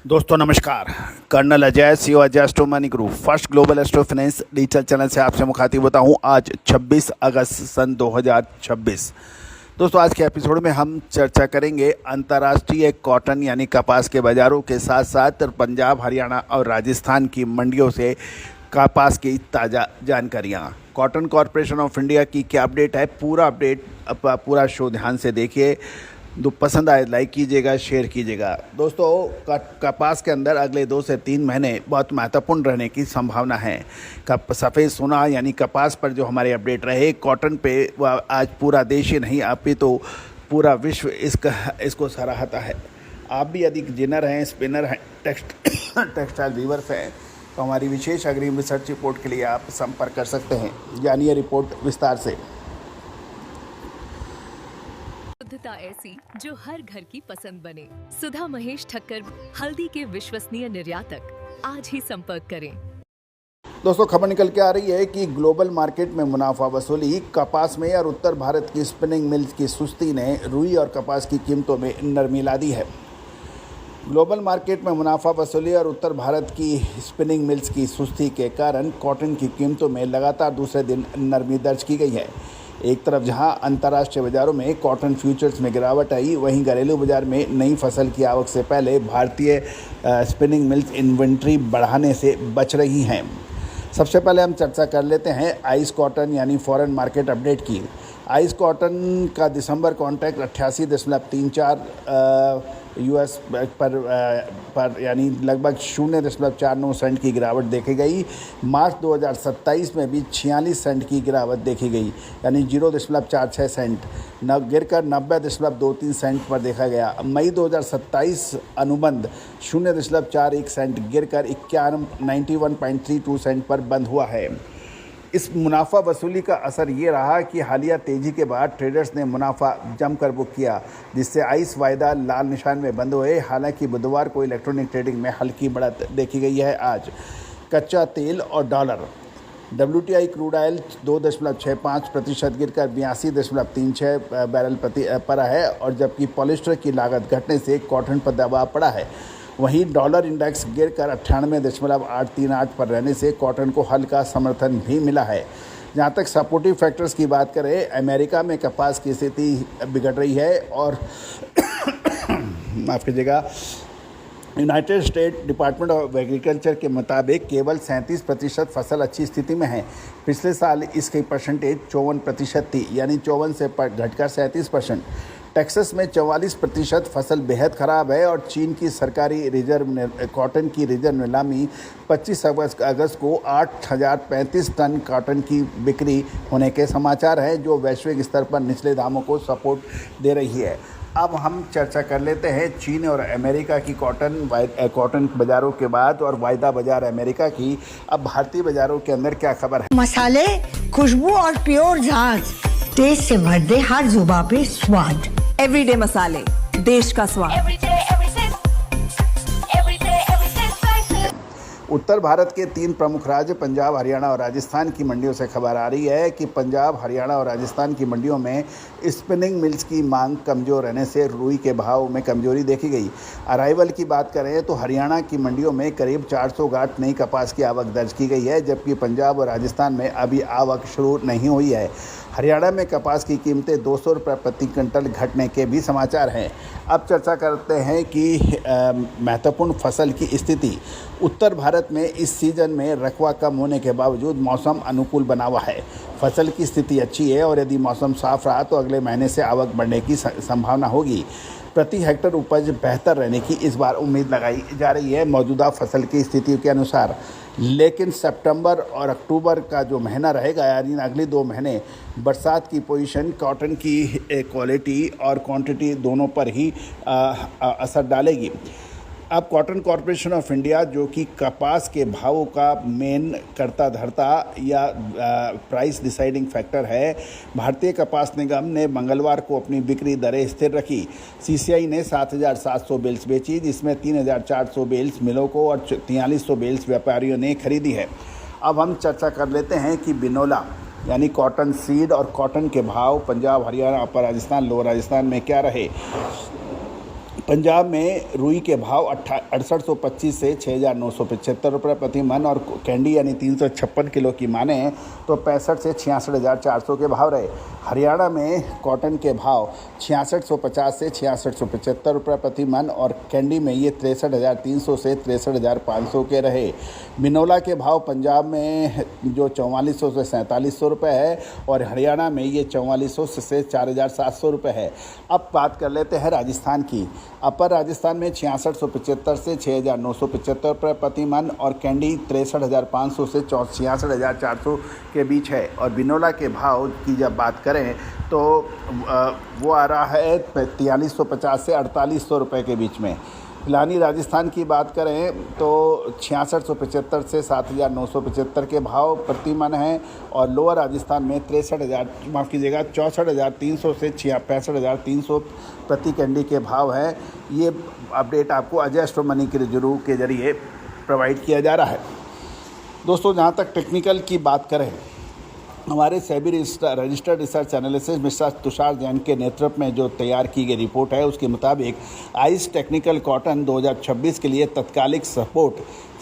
दोस्तों नमस्कार। Colonel Ajay CO Ajay astro money group first global astro finance digital channel से आपसे मुखातिब होता हूं। आज 26 अगस्त सन 2026। दोस्तों आज के एपिसोड में हम चर्चा करेंगे अंतर्राष्ट्रीय कॉटन यानी कपास के बाज़ारों के साथ साथ पंजाब, हरियाणा और राजस्थान की मंडियों से कपास की ताज़ा जानकारियाँ। कॉटन कॉरपोरेशन ऑफ इंडिया की क्या अपडेट है, पूरा अपडेट पूरा शो ध्यान से देखिए। पसंद आए लाइक कीजिएगा, शेयर कीजिएगा। दोस्तों कपास के अंदर अगले 2 से 3 महीने बहुत महत्वपूर्ण रहने की संभावना है। सफ़ेद सोना यानी कपास पर जो हमारे अपडेट रहे, कॉटन पे आज पूरा देश ही नहीं अपितु तो पूरा विश्व इसको सराहता है। आप भी यदि जिनर हैं, स्पिनर हैं, टेक्सटाइल वीवर्स हैं तो हमारी विशेष अग्रिम रिसर्च रिपोर्ट के लिए आप संपर्क कर सकते हैं। जानिए रिपोर्ट विस्तार से। शुद्धता ऐसी जो हर घर की पसंद बने। सुधा महेश ठक्कर, हल्दी के विश्वसनीय निर्यातक। आज ही संपर्क करें। दोस्तों खबर निकल के आ रही है कि ग्लोबल मार्केट में मुनाफा वसूली, कपास में और उत्तर भारत की स्पिनिंग मिल्स की सुस्ती ने रुई और कपास की कीमतों में नरमी ला दी है। ग्लोबल मार्केट में मुनाफा वसूली और उत्तर भारत की स्पिनिंग मिल्स की सुस्ती के कारण कॉटन की कीमतों में लगातार दूसरे दिन नरमी दर्ज की गई है। एक तरफ जहां अंतर्राष्ट्रीय बाज़ारों में कॉटन फ्यूचर्स में गिरावट आई, वहीं घरेलू बाज़ार में नई फसल की आवक से पहले भारतीय स्पिनिंग मिल्स इन्वेंट्री बढ़ाने से बच रही हैं। सबसे पहले हम चर्चा कर लेते हैं आइस कॉटन यानी फॉरेन मार्केट अपडेट की। आइस कॉटन का दिसंबर कॉन्ट्रैक्ट 88.34 यूएस पर यानी लगभग 0.49 सेंट की गिरावट देखी गई। मार्च 2027 में भी 46 सेंट की गिरावट देखी गई, यानी 0.46 सेंट गिरकर 90.23 सेंट पर देखा गया। मई 2027 अनुबंध 0.41 सेंट गिरकर 91.32 सेंट पर बंद हुआ है। इस मुनाफा वसूली का असर ये रहा कि हालिया तेज़ी के बाद ट्रेडर्स ने मुनाफा जमकर बुक किया, जिससे आइस वायदा लाल निशान में बंद हुए। हालांकि बुधवार को इलेक्ट्रॉनिक ट्रेडिंग में हल्की बढ़त देखी गई है। आज कच्चा तेल और डॉलर WTI क्रूड ऑयल 2.65% गिरकर 82.36 बैरल पर है, और जबकि पॉलिस्टर की लागत घटने से कॉटन पर दबाव पड़ा है। वहीं डॉलर इंडेक्स गिरकर 98.838 पर रहने से कॉटन को हल्का समर्थन भी मिला है। जहां तक सपोर्टिव फैक्टर्स की बात करें, अमेरिका में कपास की स्थिति बिगड़ रही है और माफ़ कीजिएगा, United state department of agriculture के मुताबिक केवल 37% फसल अच्छी स्थिति में है। पिछले साल इसकी परसेंटेज 54% थी, यानी 54 से घटकर 37%। टेक्सास में 44% फसल बेहद ख़राब है, और चीन की सरकारी कॉटन की रिजर्व नीलामी 25 अगस्त को 8,035 टन कॉटन की बिक्री होने के समाचार हैं, जो वैश्विक स्तर पर निचले दामों को सपोर्ट दे रही है। अब हम चर्चा कर लेते हैं चीन और अमेरिका की कॉटन बाज़ारों के बाद और वायदा बाज़ार अमेरिका की। अब भारतीय बाज़ारों के अंदर क्या खबर है। मसाले, खुशबू और प्योर झाग, टेस्ट से भर दे हर जुबां पे स्वाद। एवरीडे मसाले, देश का स्वाद। उत्तर भारत के 3 प्रमुख राज्य पंजाब, हरियाणा और राजस्थान की मंडियों से खबर आ रही है कि पंजाब, हरियाणा और राजस्थान की मंडियों में स्पिनिंग मिल्स की मांग कमज़ोर रहने से रुई के भाव में कमजोरी देखी गई। अराइवल की बात करें तो हरियाणा की मंडियों में करीब 400 गांठ नई कपास की आवक दर्ज की गई है, जबकि पंजाब और राजस्थान में अभी आवक शुरू नहीं हुई है। हरियाणा में कपास की कीमतें 200 रुपये प्रति क्विंटल घटने के भी समाचार हैं। अब चर्चा करते हैं कि महत्वपूर्ण फसल की स्थिति। उत्तर भारत में इस सीज़न में रकबा कम होने के बावजूद मौसम अनुकूल बना हुआ है। फसल की स्थिति अच्छी है, और यदि मौसम साफ रहा तो अगले महीने से आवक बढ़ने की संभावना होगी। प्रति हेक्टर उपज बेहतर रहने की इस बार उम्मीद लगाई जा रही है मौजूदा फसल की स्थितियों के अनुसार। लेकिन सितंबर और अक्टूबर का जो महीना रहेगा, यानी अगले 2 महीने बरसात की पोजीशन कॉटन की क्वालिटी और क्वांटिटी दोनों पर ही असर डालेगी। अब कॉटन कॉरपोरेशन ऑफ इंडिया, जो कि कपास के भावों का मेन करता धरता या प्राइस डिसाइडिंग फैक्टर है, भारतीय कपास निगम ने मंगलवार को अपनी बिक्री दरें स्थिर रखी। CCI ने 7,700 बेल्स बेची, जिसमें 3,400 बेल्स मिलों को और 4,300 बेल्स व्यापारियों ने खरीदी है। अब हम चर्चा कर लेते हैं कि बिनोला यानी कॉटन सीड और कॉटन के भाव पंजाब, हरियाणा, अपर राजस्थान, लोअर राजस्थान में क्या रहे। पंजाब में रुई के भाव 6825 से 6975 रुपये प्रति मन और कैंडी यानी 356 किलो की माने तो 65 से 66,400 के भाव रहे। हरियाणा में कॉटन के भाव 6650 से 6675 रुपये प्रति मन और कैंडी में ये 63,300 से 63,500 के रहे। बिनौला के भाव पंजाब में जो 4400 से 4700 रुपये है और हरियाणा में ये 4400 से 4,700 रुपये है। अब बात कर लेते हैं राजस्थान की। अपर राजस्थान में 6675 से 6,975 रुपये प्रति मन और कैंडी 63,500 से 66,400 के बीच है। और बिनौला के भाव की जब बात करें तो वो आ रहा है 4350 से 4800 रुपये के बीच में। पिलानी राजस्थान की बात करें तो 6675 से 7,975 के भाव प्रति मन है और लोअर राजस्थान में 64,300 से 65,300 प्रति कैंडी के भाव हैं। ये अपडेट आपको अजय एस्ट्रो मनी के जरिए प्रोवाइड किया जा रहा है। दोस्तों, जहाँ तक टेक्निकल की बात करें, हमारे SEBI registered research analysis mister Tushar Jain के नेतृत्व में जो तैयार की गई रिपोर्ट है उसके मुताबिक आइस टेक्निकल कॉटन 2026 के लिए तत्कालिक सपोर्ट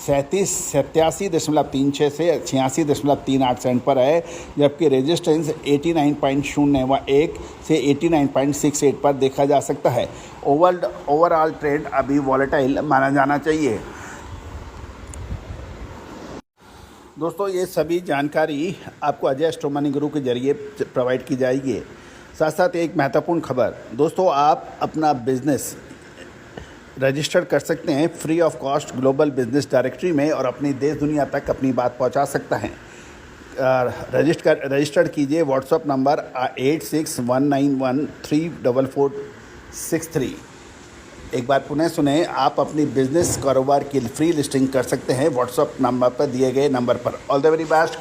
87.36 से 86.38 सेंट पर है, जबकि रेजिस्टेंस 89.01 से 89.68 पर देखा जा सकता है। ओवरऑल ट्रेंड अभी वॉलेटाइल माना जाना चाहिए। दोस्तों, ये सभी जानकारी आपको अजय एस्ट्रो मनी गुरु के जरिए प्रोवाइड की जाएगी। साथ साथ एक महत्वपूर्ण खबर, दोस्तों, आप अपना बिजनेस रजिस्टर कर सकते हैं free of cost global business directory में और अपनी देश दुनिया तक अपनी बात पहुंचा सकता है। रजिस्टर्ड कीजिए व्हाट्सएप नंबर 8619134463। एक बार पुनः सुने, आप अपनी बिजनेस कारोबार की फ्री लिस्टिंग कर सकते हैं व्हाट्सएप नंबर पर दिए गए नंबर पर। All the very best.